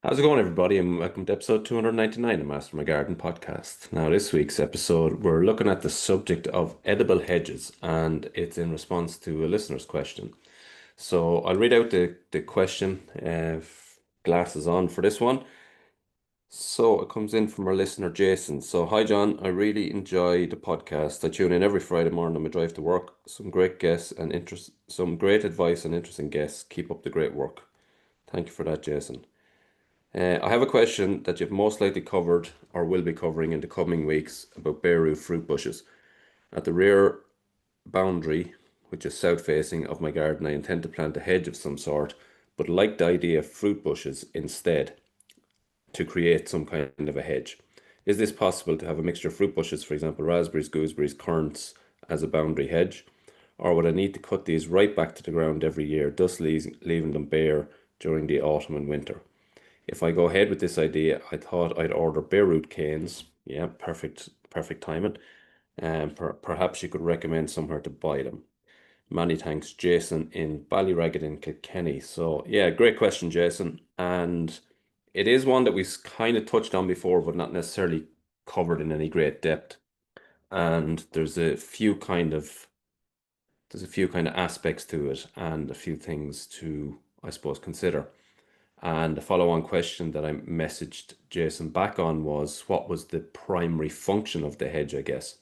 How's it going, everybody? And welcome to episode 299 of Master My Garden podcast. Now, this week's episode, we're looking at the subject of edible hedges, and it's in response to a listener's question. So, I'll read out the question, glasses on for this one. So, it comes in from our listener, Jason. So, hi, John. I really enjoy the podcast. I tune in every Friday morning on my drive to work. Some great advice and interesting guests. Keep up the great work. Thank you for that, Jason. I have a question that you've most likely covered or will be covering in the coming weeks about bare root fruit bushes. At the rear boundary, which is south facing of my garden, I intend to plant a hedge of some sort, but like the idea of fruit bushes instead to create some kind of a hedge. Is this possible to have a mixture of fruit bushes, for example, raspberries, gooseberries, currants, as a boundary hedge? Or would I need to cut these right back to the ground every year, thus leaving them bare during the autumn and winter? If I go ahead with this idea, I thought I'd order bare root canes. Yeah, perfect timing. And perhaps you could recommend somewhere to buy them. Many thanks, Jason in Ballyragged in Kilkenny. So yeah, great question, Jason. And it is one that we've kind of touched on before, but not necessarily covered in any great depth. And there's a few kind of aspects to it and a few things to, I suppose, consider. And the follow-on question that I messaged Jason back on was, what was the primary function of the hedge, I guess?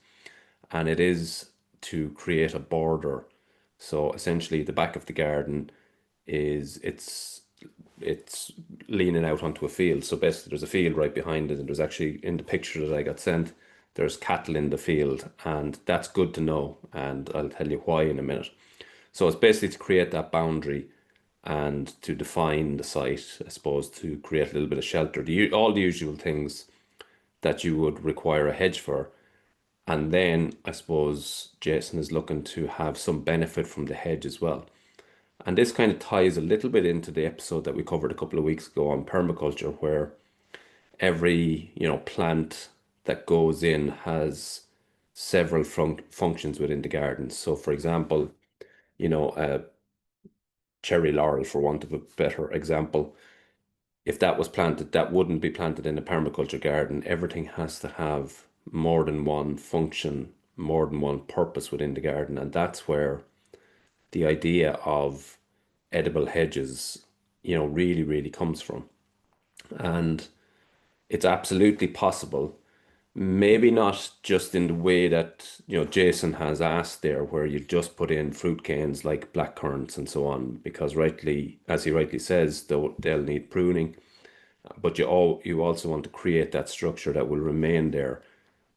And it is to create a border. So essentially, the back of the garden is it's leaning out onto a field. So basically, there's a field right behind it, and there's actually in the picture that I got sent, there's cattle in the field, and that's good to know. And I'll tell you why in a minute. So it's basically to create that boundary and to define the site, I suppose, to create a little bit of shelter, all the usual things that you would require a hedge for. And then I suppose Jason is looking to have some benefit from the hedge as well. And this kind of ties a little bit into the episode that we covered a couple of weeks ago on permaculture, where every, plant that goes in has several functions within the garden. So for example, a cherry laurel, for want of a better example, if that was planted, that wouldn't be planted in a permaculture garden. Everything has to have more than one function, more than one purpose within the garden. And that's where the idea of edible hedges, really, really comes from. And it's absolutely possible. Maybe not just in the way that, Jason has asked there, where you just put in fruit canes like black currants and so on, because as he rightly says, they'll need pruning, but you also want to create that structure that will remain there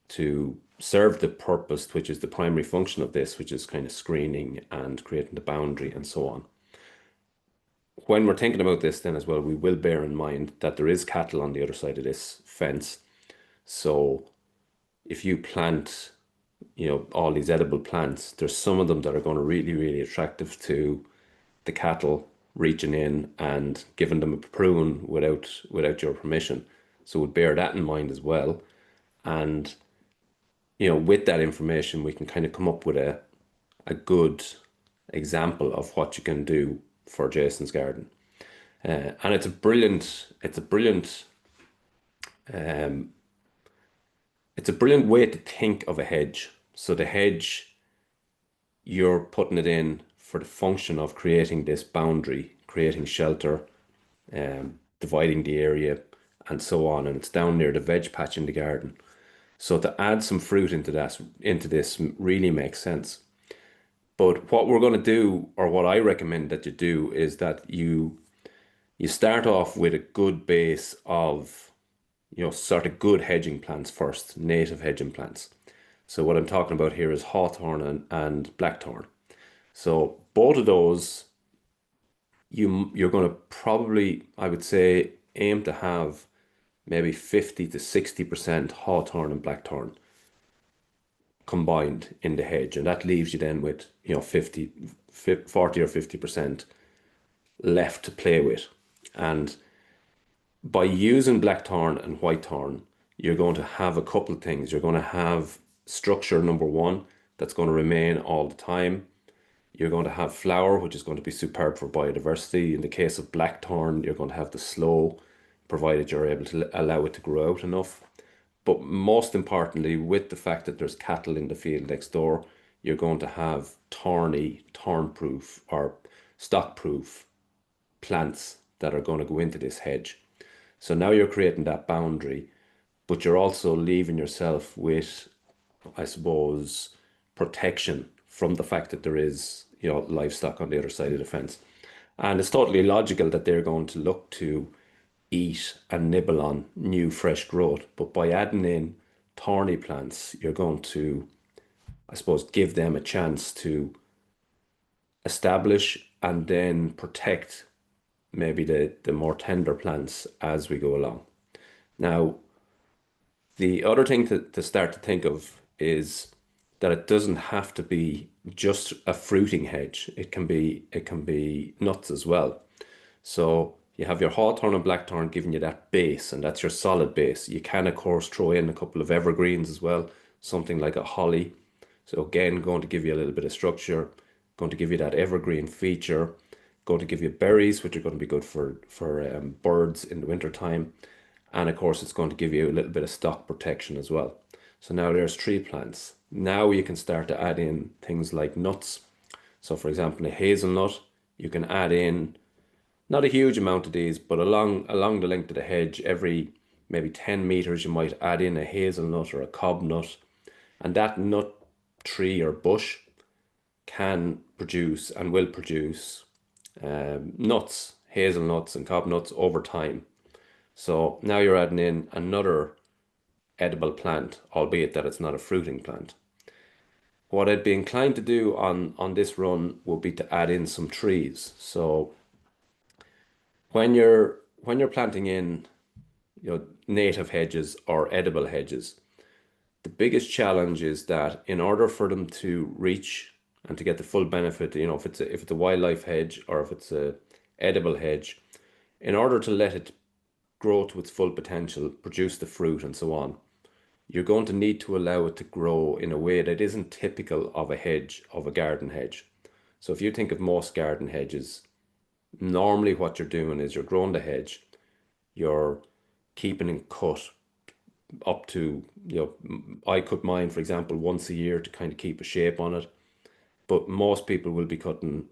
to serve the purpose, which is the primary function of this, which is kind of screening and creating the boundary and so on. When we're thinking about this, then as well, we will bear in mind that there is cattle on the other side of this fence. So if you plant, all these edible plants, there's some of them that are going to really, really attractive to the cattle reaching in and giving them a prune without your permission. So we'd bear that in mind as well. And with that information, we can kind of come up with a good example of what you can do for Jason's garden. And um, it's a brilliant way to think of a hedge. So the hedge, you're putting it in for the function of creating this boundary, creating shelter, dividing the area, and so on. And it's down near the veg patch in the garden. So to add some fruit into this really makes sense. But what we're going to do, or what I recommend that you do, is that you start off with a good base of, sort of good hedging plants first, native hedging plants. So what I'm talking about here is hawthorn and blackthorn. So both of those, you're going to probably, I would say, aim to have maybe 50 to 60% hawthorn and blackthorn combined in the hedge. And that leaves you then with, 40 or 50% left to play with. And by using blackthorn and whitethorn, you're going to have a couple of things. You're going to have structure, number one, that's going to remain all the time. You're going to have flower, which is going to be superb for biodiversity. In the case of blackthorn, you're going to have the slow provided you're able to allow it to grow out enough. But most importantly, with the fact that there's cattle in the field next door, you're going to have thorny, thorn-proof or stock-proof plants that are going to go into this hedge. So now you're creating that boundary, but you're also leaving yourself with, I suppose, protection from the fact that there is, livestock on the other side of the fence. And it's totally logical that they're going to look to eat and nibble on new fresh growth. But by adding in thorny plants, you're going to, I suppose, give them a chance to establish and then protect maybe the more tender plants as we go along. Now, the other thing to start to think of is that it doesn't have to be just a fruiting hedge. It can be nuts as well. So you have your hawthorn and blackthorn giving you that base, and that's your solid base. You can, of course, throw in a couple of evergreens as well, something like a holly. So again, going to give you a little bit of structure, going to give you that evergreen feature, going to give you berries, which are going to be good for birds in the winter time. And of course, it's going to give you a little bit of stock protection as well. So now there's tree plants. Now you can start to add in things like nuts. So for example, a hazelnut, you can add in not a huge amount of these, but along the length of the hedge, every maybe 10 meters, you might add in a hazelnut or a cob nut. And that nut tree or bush can produce and will produce nuts, hazelnuts and cob nuts over time. So now you're adding in another edible plant, albeit that it's not a fruiting plant. What I'd be inclined to do on this run would be to add in some trees. So when you're planting in, native hedges or edible hedges, the biggest challenge is that in order for them to reach and to get the full benefit, if it's a wildlife hedge or if it's a edible hedge, in order to let it grow to its full potential, produce the fruit and so on, you're going to need to allow it to grow in a way that isn't typical of a hedge, of a garden hedge. So if you think of most garden hedges, normally what you're doing is you're growing the hedge, you're keeping it cut up to, I cut mine, for example, once a year to kind of keep a shape on it. But most people will be cutting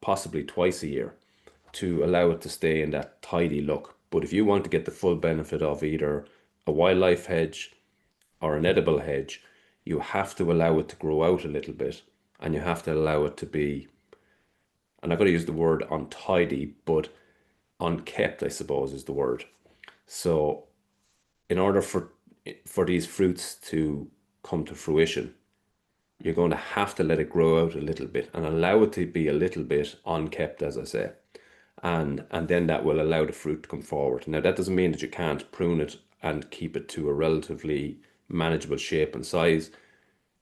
possibly twice a year to allow it to stay in that tidy look. But if you want to get the full benefit of either a wildlife hedge or an edible hedge, you have to allow it to grow out a little bit, and you have to allow it to be, and I've got to use the word untidy, but unkept, I suppose, is the word. So in order for these fruits to come to fruition, you're going to have to let it grow out a little bit and allow it to be a little bit unkept, as I say. And then that will allow the fruit to come forward. Now, that doesn't mean that you can't prune it and keep it to a relatively manageable shape and size.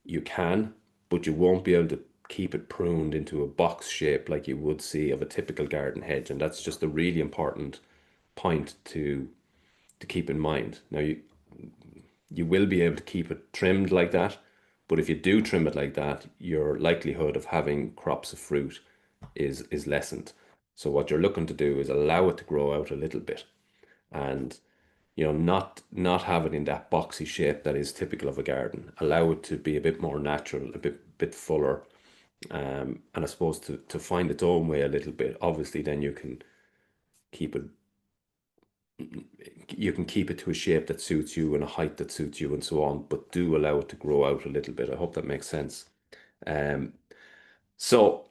You can, but you won't be able to keep it pruned into a box shape like you would see of a typical garden hedge. And that's just a really important point to keep in mind. Now, you will be able to keep it trimmed like that, but if you do trim it like that, your likelihood of having crops of fruit is lessened. So what you're looking to do is allow it to grow out a little bit, and not have it in that boxy shape that is typical of a garden. Allow it to be a bit more natural, a bit fuller, and I suppose to find its own way a little bit. Obviously, then keep it you can keep it to a shape that suits you and a height that suits you and so on, but do allow it to grow out a little bit. I hope that makes sense. Um, so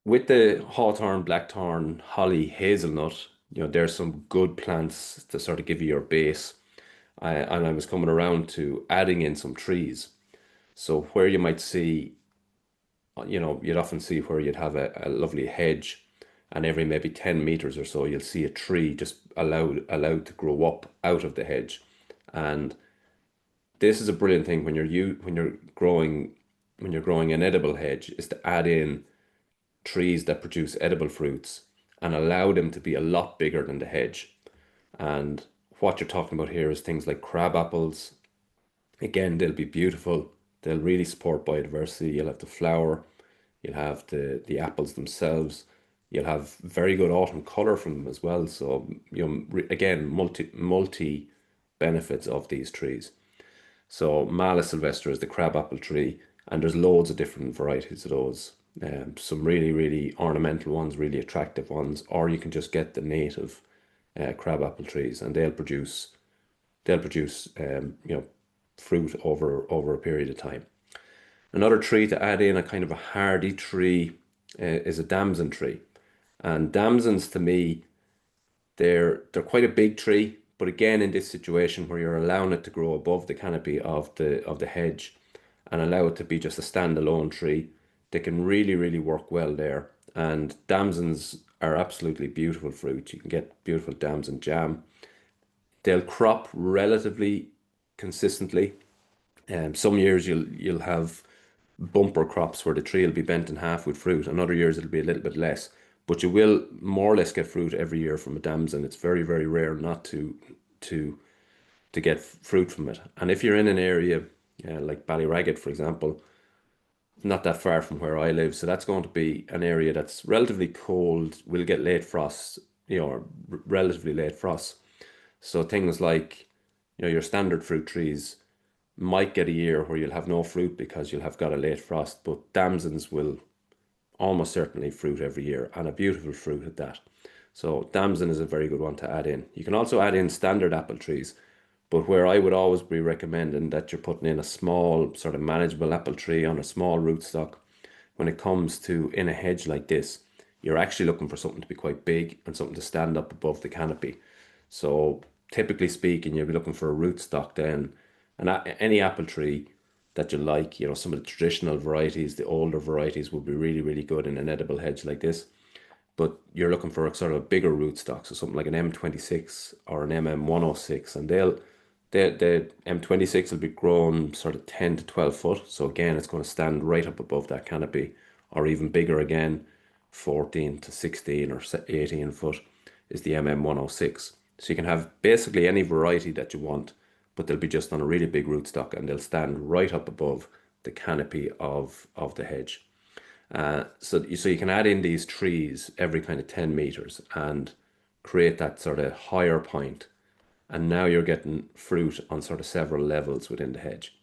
with the hawthorn, blackthorn, holly, hazelnut, there's some good plants to sort of give you your base. And I was coming around to adding in some trees. So where you might see, you'd often see where you'd have a lovely hedge, and every maybe 10 meters or so, you'll see a tree just allowed to grow up out of the hedge. And this is a brilliant thing when you're growing an edible hedge, is to add in trees that produce edible fruits and allow them to be a lot bigger than the hedge. And what you're talking about here is things like crab apples. Again, they'll be beautiful. They'll really support biodiversity. You'll have the flower, you'll have the apples themselves. You'll have very good autumn color from them as well. So, again, multi benefits of these trees. So Malus sylvestre is the crabapple tree, and there's loads of different varieties of those. Some really, really ornamental ones, really attractive ones, or you can just get the native crabapple trees, and they'll produce fruit over a period of time. Another tree to add in, a kind of a hardy tree, is a damson tree. And damsons, to me, they're quite a big tree, but again, in this situation where you're allowing it to grow above the canopy of the hedge and allow it to be just a standalone tree, they can really, really work well there. And damsons are absolutely beautiful fruit. You can get beautiful damson jam. They'll crop relatively consistently. Some years you'll have bumper crops where the tree will be bent in half with fruit, and other years it'll be a little bit less. But you will more or less get fruit every year from a damson. It's very, very rare not to to get fruit from it. And if you're in an area like Ballyraggett, for example, not that far from where I live, so that's going to be an area that's relatively cold. We'll get late frosts, relatively late frosts. So things like, your standard fruit trees might get a year where you'll have no fruit because you'll have got a late frost, but damsons will almost certainly fruit every year, and a beautiful fruit at that. So damson is a very good one to add in. You can also add in standard apple trees, but where I would always be recommending that you're putting in a small sort of manageable apple tree on a small rootstock. When it comes to in a hedge like this, you're actually looking for something to be quite big and something to stand up above the canopy. So typically speaking, you'll be looking for a rootstock then, and any apple tree that you like, some of the traditional varieties, the older varieties would be really, really good in an edible hedge like this. But you're looking for a sort of a bigger rootstock, so something like an M26 or an MM106, and the M26 will be grown sort of 10 to 12 foot. So again, it's going to stand right up above that canopy, or even bigger again, 14 to 16 or 18 foot is the MM106. So you can have basically any variety that you want, but they'll be just on a really big rootstock, and they'll stand right up above the canopy of the hedge. So you can add in these trees every kind of 10 meters and create that sort of higher point. And now you're getting fruit on sort of several levels within the hedge.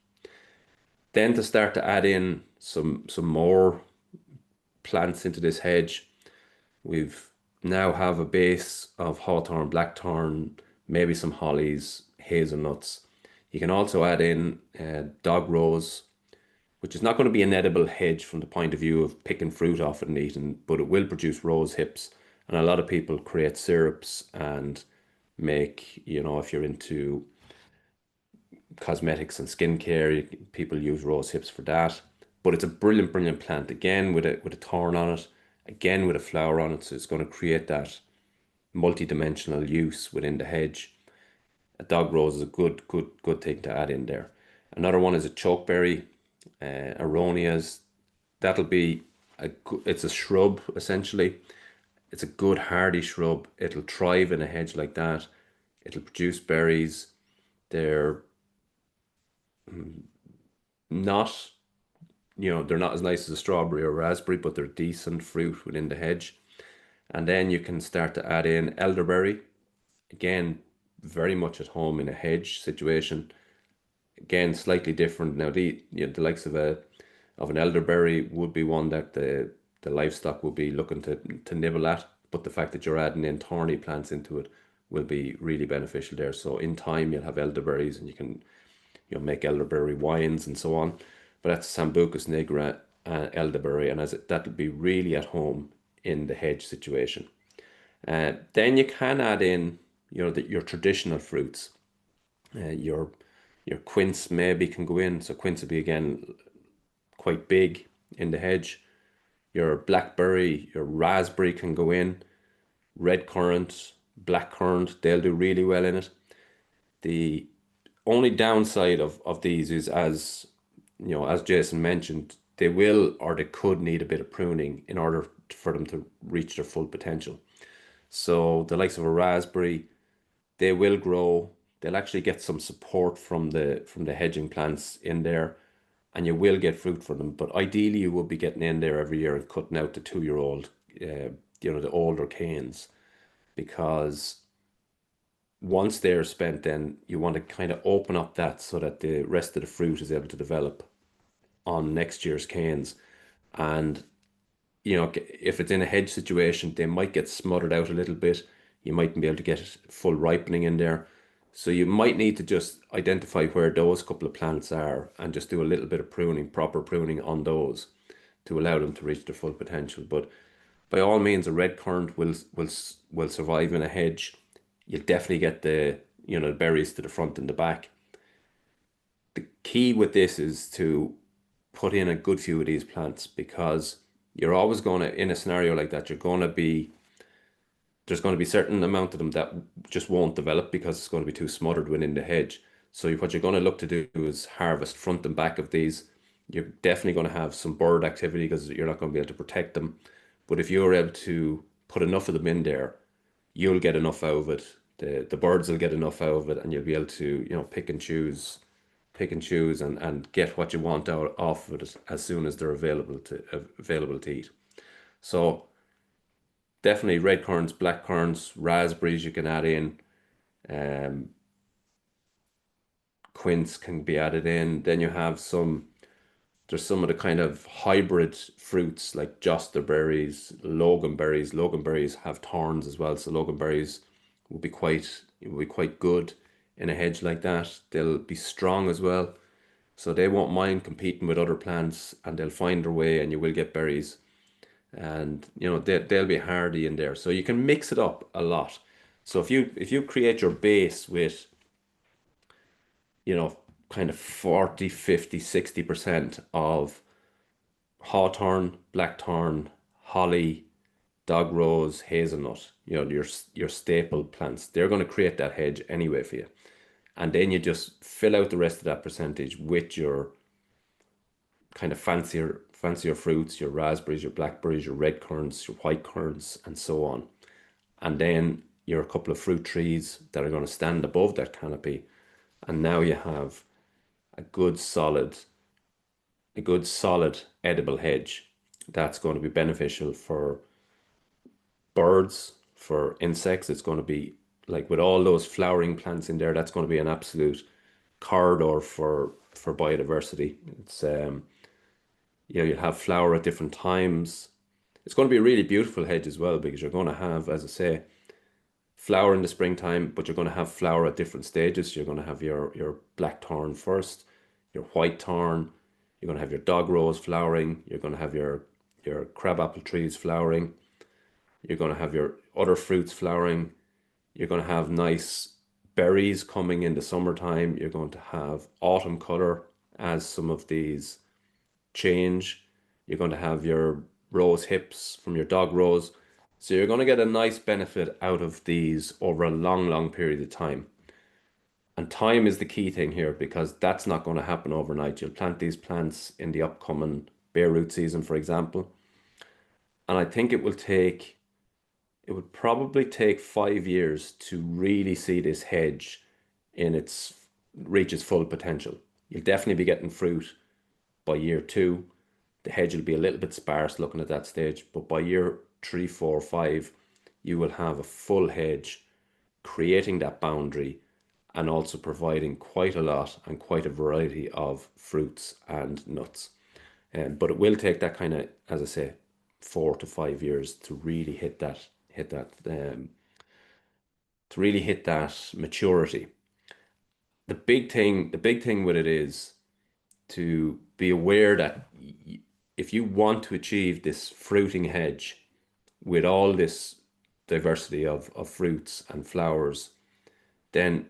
Then to start to add in some more plants into this hedge, we've now have a base of hawthorn, blackthorn, maybe some hollies, hazelnuts. You can also add in dog rose, which is not going to be an edible hedge from the point of view of picking fruit off it and eating, but it will produce rose hips. And a lot of people create syrups and make, if you're into cosmetics and skincare, people use rose hips for that. But it's a brilliant, brilliant plant. Again, with a thorn on it, again with a flower on it, so it's going to create that multi-dimensional use within the hedge. A dog rose is a good, good, good thing to add in there. Another one is a chokeberry, aronias. That'll be it's a shrub essentially. It's a good hardy shrub. It'll thrive in a hedge like that. It'll produce berries. They're not, they're not as nice as a strawberry or raspberry, but they're decent fruit within the hedge. And then you can start to add in elderberry. Again, very much at home in a hedge situation. Again, slightly different. Now, the likes of an elderberry would be one that the livestock will be looking to nibble at. But the fact that you're adding in thorny plants into it will be really beneficial there. So in time, you'll have elderberries, and you can make elderberry wines and so on. But that's Sambucus nigra elderberry, and that'll be really at home in the hedge situation. Then you can add in, your traditional fruits. Your quince maybe can go in. So quince will be again quite big in the hedge. Your blackberry, your raspberry can go in. Red currant, black currant, they'll do really well in it. The only downside of these is, as Jason mentioned, they will or they could need a bit of pruning in order for them to reach their full potential. So the likes of a raspberry, they will grow. They'll actually get some support from the hedging plants in there, and you will get fruit from them. But ideally, you will be getting in there every year and cutting out the 2-year-old the older canes, because once they're spent, then you want to kind of open up that so that the rest of the fruit is able to develop on next year's canes. And if it's in a hedge situation, they might get smothered out a little bit. You mightn't be able to get full ripening in there. So you might need to just identify where those couple of plants are and just do a little bit of pruning, proper pruning on those to allow them to reach their full potential. But by all means, a red currant will survive in a hedge. You'll definitely get the berries to the front and the back. The key with this is to put in a good few of these plants, because you're always going to, in a scenario like that, there's going to be certain amount of them that just won't develop because it's going to be too smothered within the hedge. So what you're going to look to do is harvest front and back of these. You're definitely going to have some bird activity because you're not going to be able to protect them. But if you're able to put enough of them in there, you'll get enough out of it. The birds will get enough out of it, and you'll be able to, pick and choose and get what you want out off of it as soon as they're available to eat. So definitely red currants, black currants, raspberries you can add in. Um, Quince can be added in. Then there's some of the kind of hybrid fruits like jostaberries, loganberries. Loganberries have thorns as well, so loganberries will be quite good in a hedge like that. They'll be strong as well, so they won't mind competing with other plants, and they'll find their way, and you will get berries. And they'll be hardy in there. So you can mix it up a lot. So if you create your base with you know kind of 40, 50, 60% of hawthorn, blackthorn, holly, dog rose, hazelnut, your staple plants, they're going to create that hedge anyway for you. And then you just fill out the rest of that percentage with your kind of fancier fruits, your raspberries, your blackberries, your red currants, your white currants, and so on. And then your couple of fruit trees that are going to stand above that canopy. And now you have a good solid, edible hedge that's going to be beneficial for birds, for insects. It's going to be like, with all those flowering plants in there, that's going to be an absolute corridor for biodiversity. It's you'll have flower at different times. It's going to be a really beautiful hedge as well, because you're going to have, as I say, flower in the springtime, but you're going to have flower at different stages. You're going to have your blackthorn first, your white thorn. You're going to have your dog rose flowering. You're going to have your crabapple trees flowering. You're going to have your other fruits flowering. You're going to have nice berries coming in the summertime. You're going to have autumn color as some of these change. You're going to have your rose hips from your dog rose. So you're going to get a nice benefit out of these over a long, long period of time. And time is the key thing here, because that's not going to happen overnight. You'll plant these plants in the upcoming bare root season, for example. And I think it would probably take 5 years to really see this hedge in its reach its full potential. You'll definitely be getting fruit by year two. The hedge will be a little bit sparse looking at that stage, but by year three, four, five, you will have a full hedge, creating that boundary and also providing quite a lot and quite a variety of fruits and nuts. But it will take that kind of, as I say, 4 to 5 years to really hit that maturity. The big thing with it is to be aware that if you want to achieve this fruiting hedge with all this diversity of fruits and flowers, then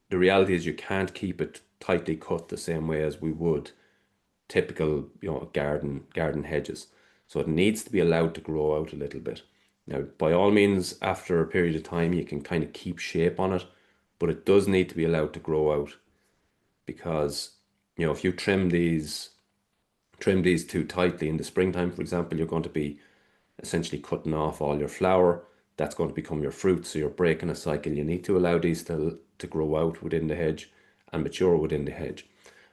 the reality is you can't keep it tightly cut the same way as we would typical, garden hedges. So it needs to be allowed to grow out a little bit. Now, by all means, after a period of time, you can kind of keep shape on it, but it does need to be allowed to grow out, because if you trim these too tightly in the springtime, for example, you're going to be essentially cutting off all your flower. That's going to become your fruit, so you're breaking a cycle. You need to allow these to grow out within the hedge and mature within the hedge.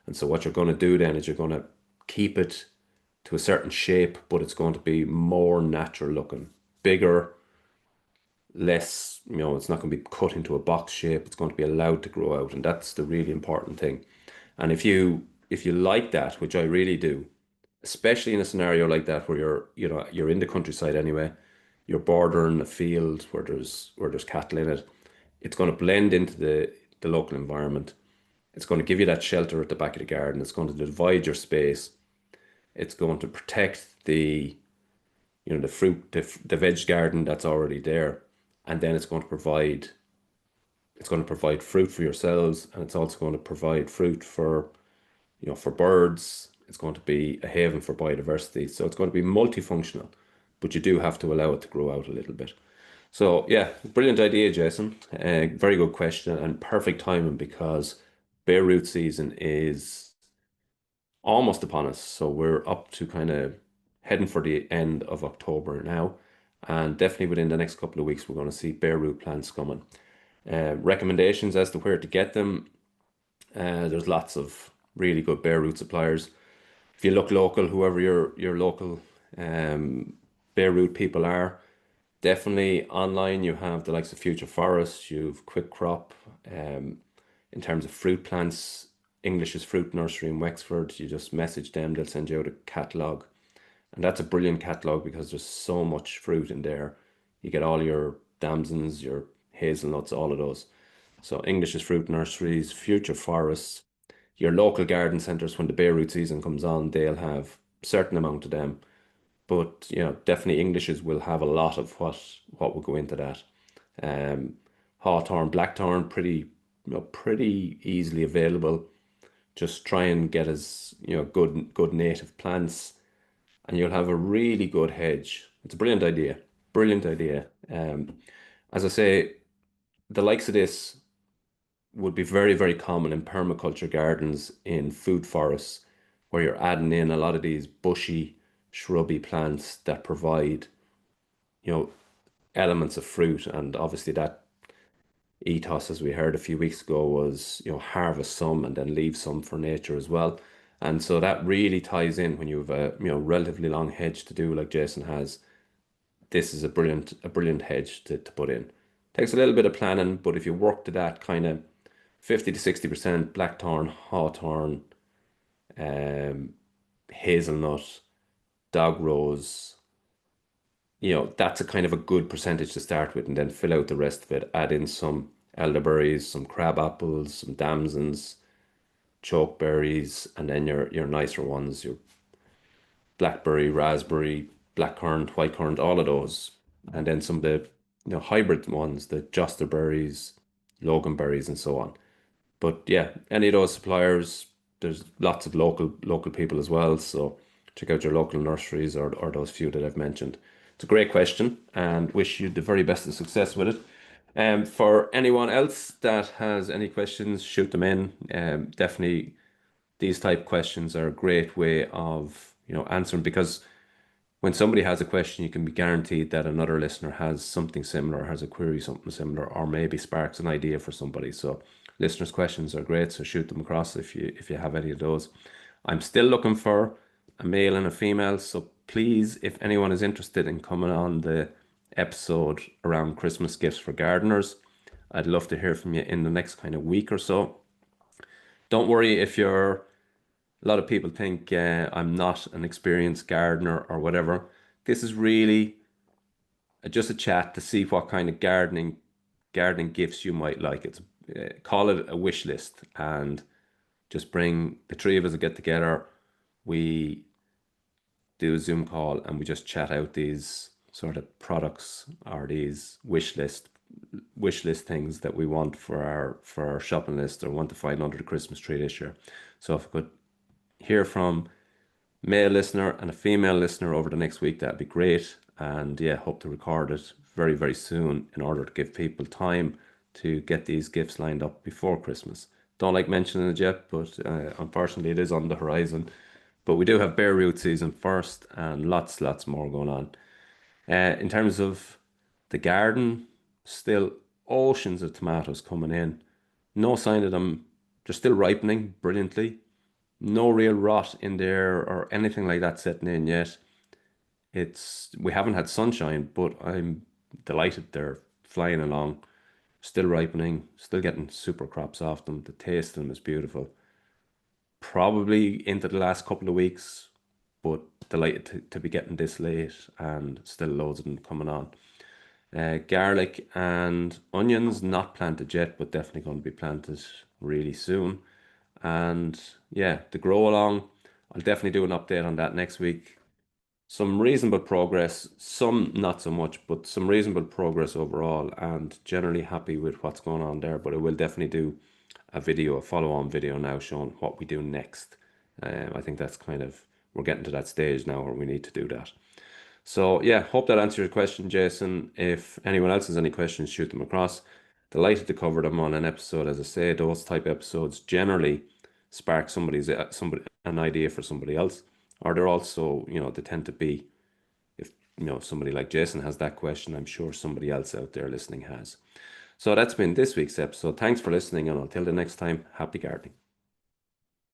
And so what you're going to do then is you're going to keep it to a certain shape, but it's going to be more natural looking. bigger, less, it's not going to be cut into a box shape. It's going to be allowed to grow out, and that's the really important thing. And if you like that, which I really do, especially in a scenario like that where you're in the countryside anyway, you're bordering a field where there's cattle in it, it's going to blend into the local environment. It's going to give you that shelter at the back of the garden. It's going to divide your space. It's going to protect the fruit, the veg garden that's already there, and then it's going to provide fruit for yourselves, and it's also going to provide fruit for birds. It's going to be a haven for biodiversity. So it's going to be multifunctional, but you do have to allow it to grow out a little bit. So yeah, brilliant idea, Jason. Very good question and perfect timing because bare root season is almost upon us. So we're up to kind of heading for the end of October now. And definitely within the next couple of weeks, we're going to see bare root plants coming. Recommendations as to where to get them. There's lots of really good bare root suppliers. If you look local, whoever your local bare root people are, definitely online you have the likes of Future Forest, you've Quick Crop. In terms of fruit plants, English's Fruit Nursery in Wexford, you just message them, they'll send you out a catalogue. And that's a brilliant catalogue because there's so much fruit in there. You get all your damsons, your hazelnuts, all of those. So English's Fruit Nurseries, Future Forests, your local garden centres, when the bare root season comes on, they'll have a certain amount of them. But definitely Englishes will have a lot of what will go into that. Um, Hawthorn, blackthorn, pretty easily available. Just try and get as good native plants, and you'll have a really good hedge. It's a brilliant idea. Brilliant idea. As I say, the likes of this would be very, very common in permaculture gardens in food forests, where you're adding in a lot of these bushy, shrubby plants that provide, you know, elements of fruit. And obviously that ethos, as we heard a few weeks ago, was, harvest some and then leave some for nature as well. And so that really ties in when you have a, relatively long hedge to do like Jason has. This is a brilliant hedge to put in. Takes a little bit of planning, but if you work to that kind of 50 to 60% blackthorn, hawthorn, um, hazelnut, dog rose, that's a kind of a good percentage to start with, and then fill out the rest of it. Add in some elderberries, some crab apples, some damsons, chokeberries, and then your nicer ones, your blackberry, raspberry, blackcurrant, whitecurrant, all of those. And then some of the hybrid ones, the jostaberries, loganberries, and so on. But yeah, any of those suppliers, there's lots of local people as well. So check out your local nurseries or those few that I've mentioned. It's a great question and wish you the very best of success with it. For anyone else that has any questions, shoot them in. Definitely these type questions are a great way of answering, because when somebody has a question, you can be guaranteed that another listener has something similar, has a query, something similar, or maybe sparks an idea for somebody. So listeners' questions are great, so shoot them across if you have any of those. I'm still looking for a male and a female, so please, if anyone is interested in coming on the episode around Christmas gifts for gardeners, I'd love to hear from you in the next kind of week or so. Don't worry if you're a lot of people think I'm not an experienced gardener or whatever. This is really just a chat to see what kind of gardening gifts you might like. It's call it a wish list, and just bring the three of us to get together. We do a Zoom call and we just chat out these sort of products or these wish list things that we want for our shopping list or want to find under the Christmas tree this year. So if I could hear from male listener and a female listener over the next week, that'd be great. And yeah, hope to record it very, very soon in order to give people time to get these gifts lined up before Christmas. Don't like mentioning it yet, but unfortunately it is on the horizon. But we do have bare root season first and lots more going on. In terms of the garden, still oceans of tomatoes coming in. No sign of them. They're still ripening brilliantly. No real rot in there or anything like that setting in yet. We haven't had sunshine, but I'm delighted they're flying along, still ripening, still getting super crops off them. The taste of them is beautiful. Probably into the last couple of weeks, but delighted to be getting this late and still loads of them coming on. Garlic and onions not planted yet, but definitely going to be planted really soon. And yeah, the grow along, I'll definitely do an update on that next week. Some reasonable progress, some not so much, but some reasonable progress overall, and generally happy with what's going on there. But I will definitely do a follow-on video now showing what we do next. I think that's kind of, we're getting to that stage now where we need to do that. So yeah, hope that answers your question, Jason. If anyone else has any questions, shoot them across. Delighted to cover them on an episode. As I say, those type episodes generally spark somebody an idea for somebody else, or they're also, they tend to be, if somebody like Jason has that question, I'm sure somebody else out there listening has. So that's been this week's episode. Thanks for listening, and until the next time, happy gardening.